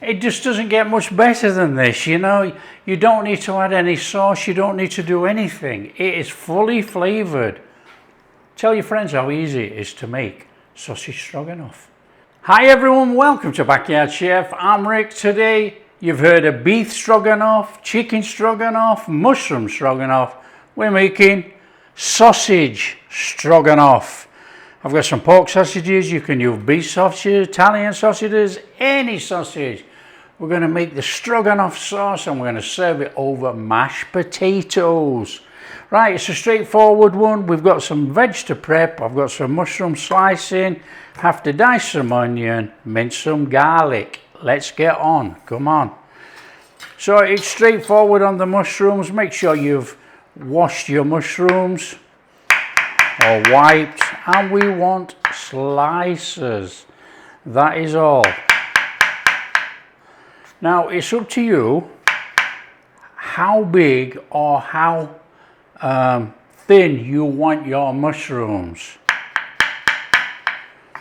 It just doesn't get much better than this, you know. You don't need to add any sauce, you don't need to do anything. It is fully flavoured. Tell your friends how easy it is to make sausage stroganoff. Hi everyone, welcome to Backyard Chef. I'm Rick. Today you've heard of beef stroganoff, chicken stroganoff, mushroom stroganoff. We're making sausage stroganoff. I've got some pork sausages, you can use beef sausages, Italian sausages, any sausage. We're going to make the stroganoff sauce and we're going to serve it over mashed potatoes. Right, it's a straightforward one. We've got some veg to prep. I've got some mushroom slicing. Have to dice some onion, mince some garlic. Let's get on, come on. So it's straightforward on the mushrooms. Make sure you've washed your mushrooms or wiped, and we want slices. That is all. Now it's up to you how big or how thin you want your mushrooms.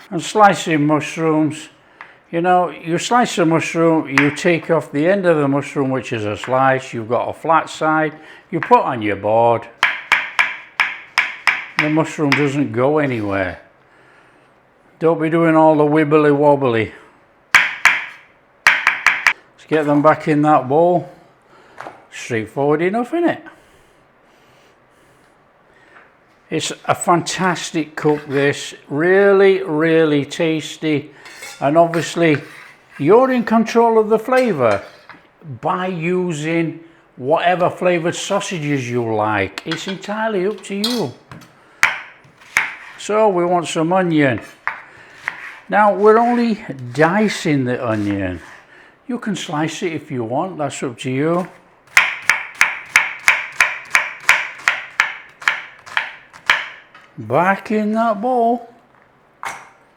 And slicing mushrooms, you know, you slice a mushroom, you take off the end of the mushroom, which is a slice, you've got a flat side, you put on your board. The mushroom doesn't go anywhere. Don't be doing all the wibbly wobbly. Let's get them back in that bowl. Straightforward enough, isn't it? It's a fantastic cook, this. Really tasty. And obviously, you're in control of the flavour by using whatever flavoured sausages you like. It's entirely up to you. So we want some onion. Now we're only dicing the onion. You can slice it if you want, that's up to you. Back in that bowl.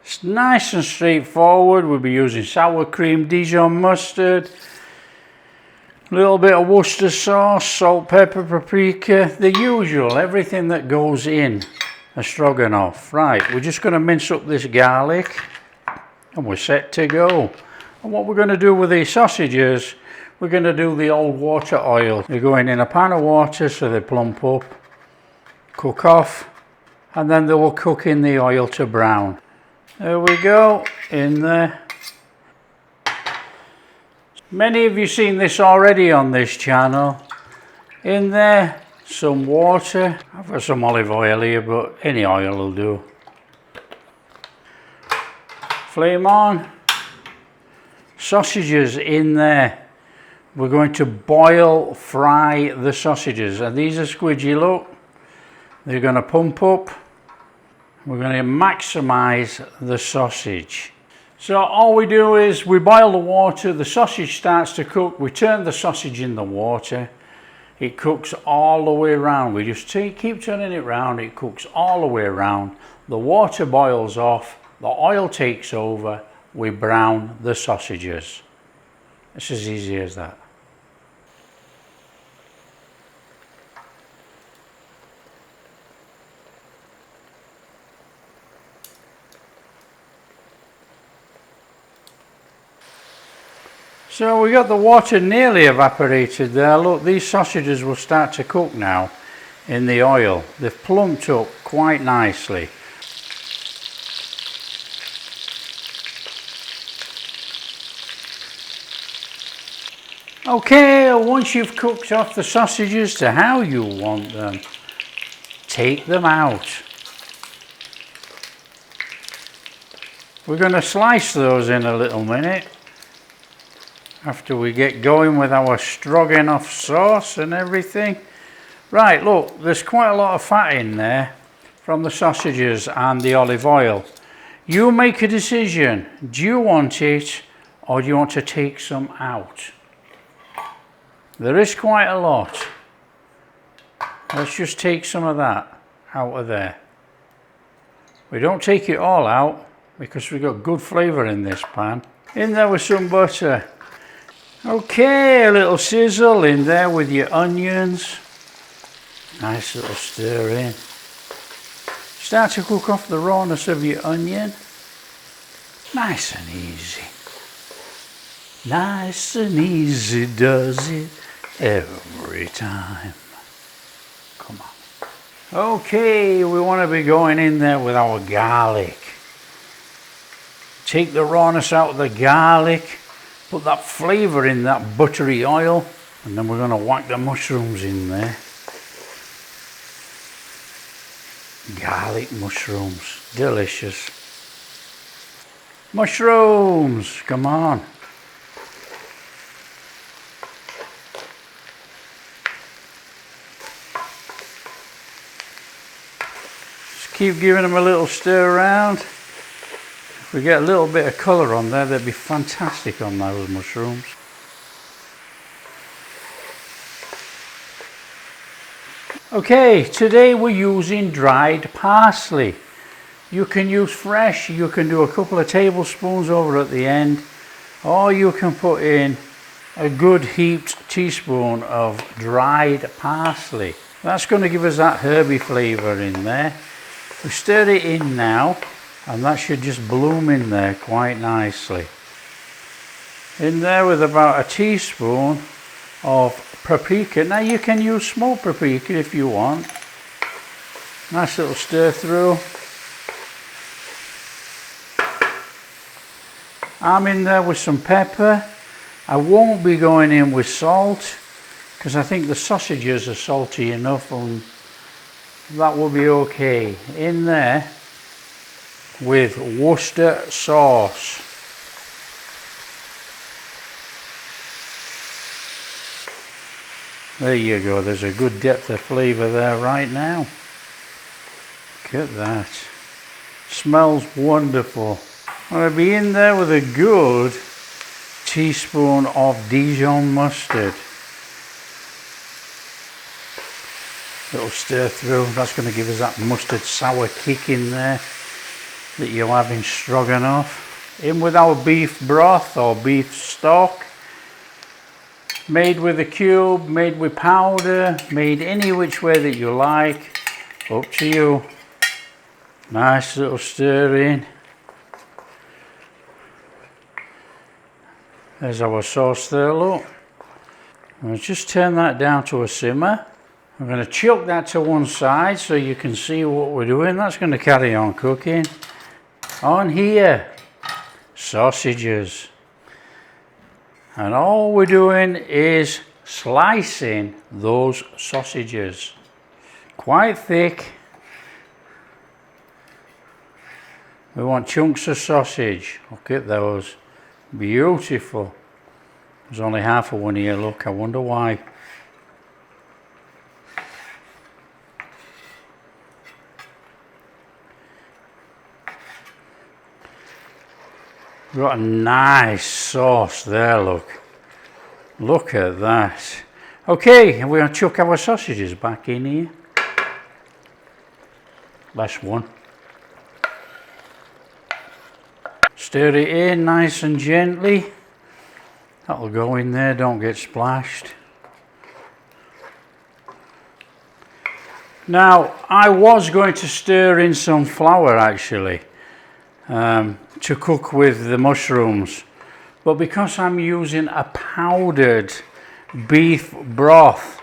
It's nice and straightforward. We'll be using sour cream, Dijon mustard, a little bit of Worcester sauce, salt, pepper, paprika, the usual, everything that goes in a stroganoff. Right, we're just going to mince up this garlic and we're set to go. And what we're going to do with these sausages, we're going to do the old water oil. They're going in a pan of water so they plump up, cook off, and then they will cook in the oil to brown. There we go, in there. Many of you seen this already on this channel. In there, some water. I've got some olive oil here, but any oil will do. Flame on. Sausages in there. We're going to boil fry the sausages, and these are squidgy, look. They're going to pump up. We're going to maximize the sausage. So all we do is we boil the water, the sausage starts to cook, we turn the sausage in the water, it cooks all the way around. We just keep turning it round, it cooks all the way around. The water boils off, the oil takes over, we brown the sausages. It's as easy as that. So we got the water nearly evaporated there. Look, these sausages will start to cook now in the oil. They've plumped up quite nicely. Okay, once you've cooked off the sausages to how you want them, take them out. We're going to slice those in a little minute, after we get going with our stroganoff sauce and everything. Right, look, there's quite a lot of fat in there from the sausages and the olive oil. You make a decision. Do you want it or do you want to take some out? There is quite a lot. Let's just take some of that out of there. We don't take it all out because we've got good flavour in this pan. In there with some butter. Okay, a little sizzle in there with your onions. Nice little stir in. Start to cook off the rawness of your onion. Nice and easy. Nice and easy does it every time. Come on. Okay, we want to be going in there with our garlic. Take the rawness out of the garlic, put that flavour in that buttery oil, and then we're going to whack the mushrooms in there. Garlic mushrooms, delicious. Mushrooms, come on. Just keep giving them a little stir around. If we get a little bit of colour on there, they'd be fantastic on those mushrooms. Okay, today we're using dried parsley. You can use fresh, you can do a couple of tablespoons over at the end, or you can put in a good heaped teaspoon of dried parsley. That's going to give us that herby flavour in there. We stir it in now, and that should just bloom in there quite nicely. In there with about a teaspoon of paprika. Now you can use small paprika if you want. Nice little stir through. I'm in there with some pepper. I won't be going in with salt because I think the sausages are salty enough and that will be okay. In there with Worcester sauce. There you go, there's a good depth of flavour there right now. Look at that. Smells wonderful. I'll be in there with a good teaspoon of Dijon mustard. Little stir through, that's going to give us that mustard sour kick in there that you'll have in stroganoff. In with our beef broth or beef stock. Made with a cube, made with powder, made any which way that you like. Up to you. Nice little stir in. There's our sauce there, look. I'll just turn that down to a simmer. I'm going to chuck that to one side so you can see what we're doing. That's going to carry on cooking. On here, sausages. And all we're doing is slicing those sausages. Quite thick. We want chunks of sausage. Look at those. Beautiful. There's only half of one here, look. I wonder why. We've got a nice sauce there, look. Look at that. Okay, we're going to chuck our sausages back in here. Last one. Stir it in nice and gently. That'll go in there, don't get splashed. Now, I was going to stir in some flour actually. To cook with the mushrooms, but because I'm using a powdered beef broth,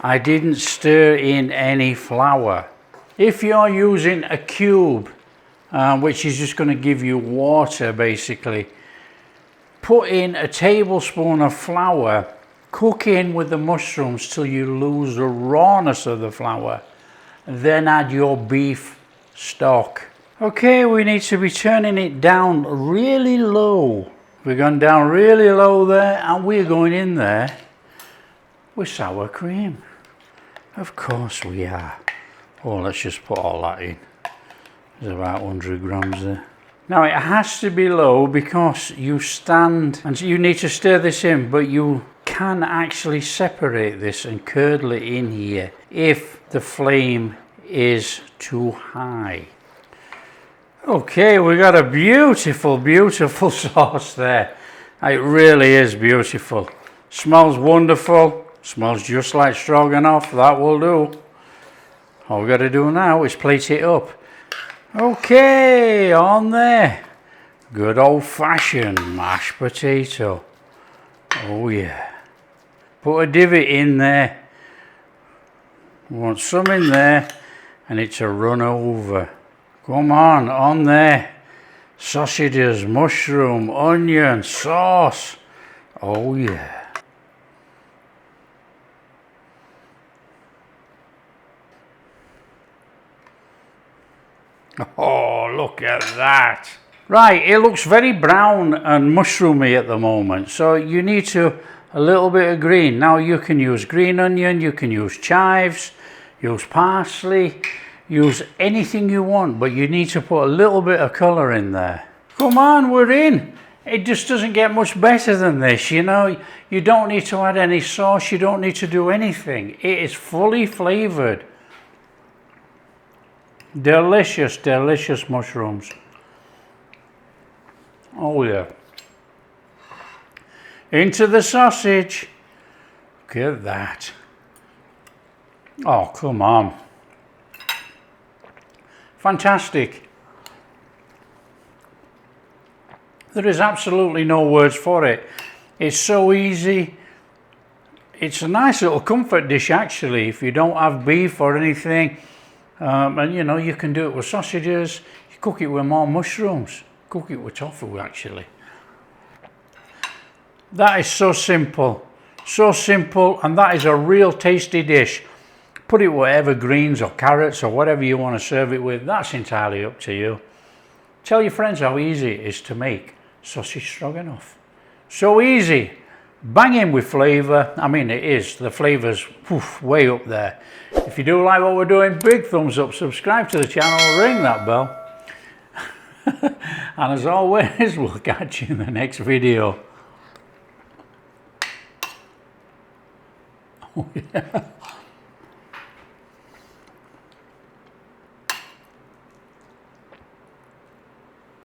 I didn't stir in any flour. If you're using a cube, which is just going to give you water basically, put in a tablespoon of flour, cook in with the mushrooms till you lose the rawness of the flour, then add your beef stock. Okay, we need to be turning it down really low. We're going down really low there, and we're going in there with sour cream. Of course we are. Oh, let's just put all that in. There's about 100 grams there. Now it has to be low because you stand and you need to stir this in, but you can actually separate this and curdle it in here if the flame is too high. Okay, we got a beautiful, beautiful sauce there. It really is beautiful. Smells wonderful. Smells just like stroganoff. That will do. All we got to do now is plate it up. Okay, on there. Good old-fashioned mashed potato. Oh yeah. Put a divot in there. We want some in there, and it's a run over. Come on there. Sausages, mushroom, onion, sauce. Oh yeah. Oh, look at that. Right, it looks very brown and mushroomy at the moment, so you need a little bit of green. Now you can use green onion, you can use chives, use parsley, use anything you want, but you need to put a little bit of colour in there. Come on, we're in. It just doesn't get much better than this, you know. You don't need to add any sauce, you don't need to do anything. It is fully flavoured. Delicious, delicious mushrooms. Oh yeah. Into the sausage. Look at that. Oh, come on. Fantastic. There is absolutely no words for it. It's so easy. It's a nice little comfort dish actually if you don't have beef or anything. And you know, you can do it with sausages. You cook it with more mushrooms. Cook it with tofu actually. That is so simple, and that is a real tasty dish. Put it with whatever greens or carrots or whatever you want to serve it with. That's entirely up to you. Tell your friends how easy it is to make sausage stroganoff. So easy, banging with flavour. I mean, it is. The flavour's way up there. If you do like what we're doing, big thumbs up, subscribe to the channel, ring that bell. And as always, we'll catch you in the next video. Oh, yeah.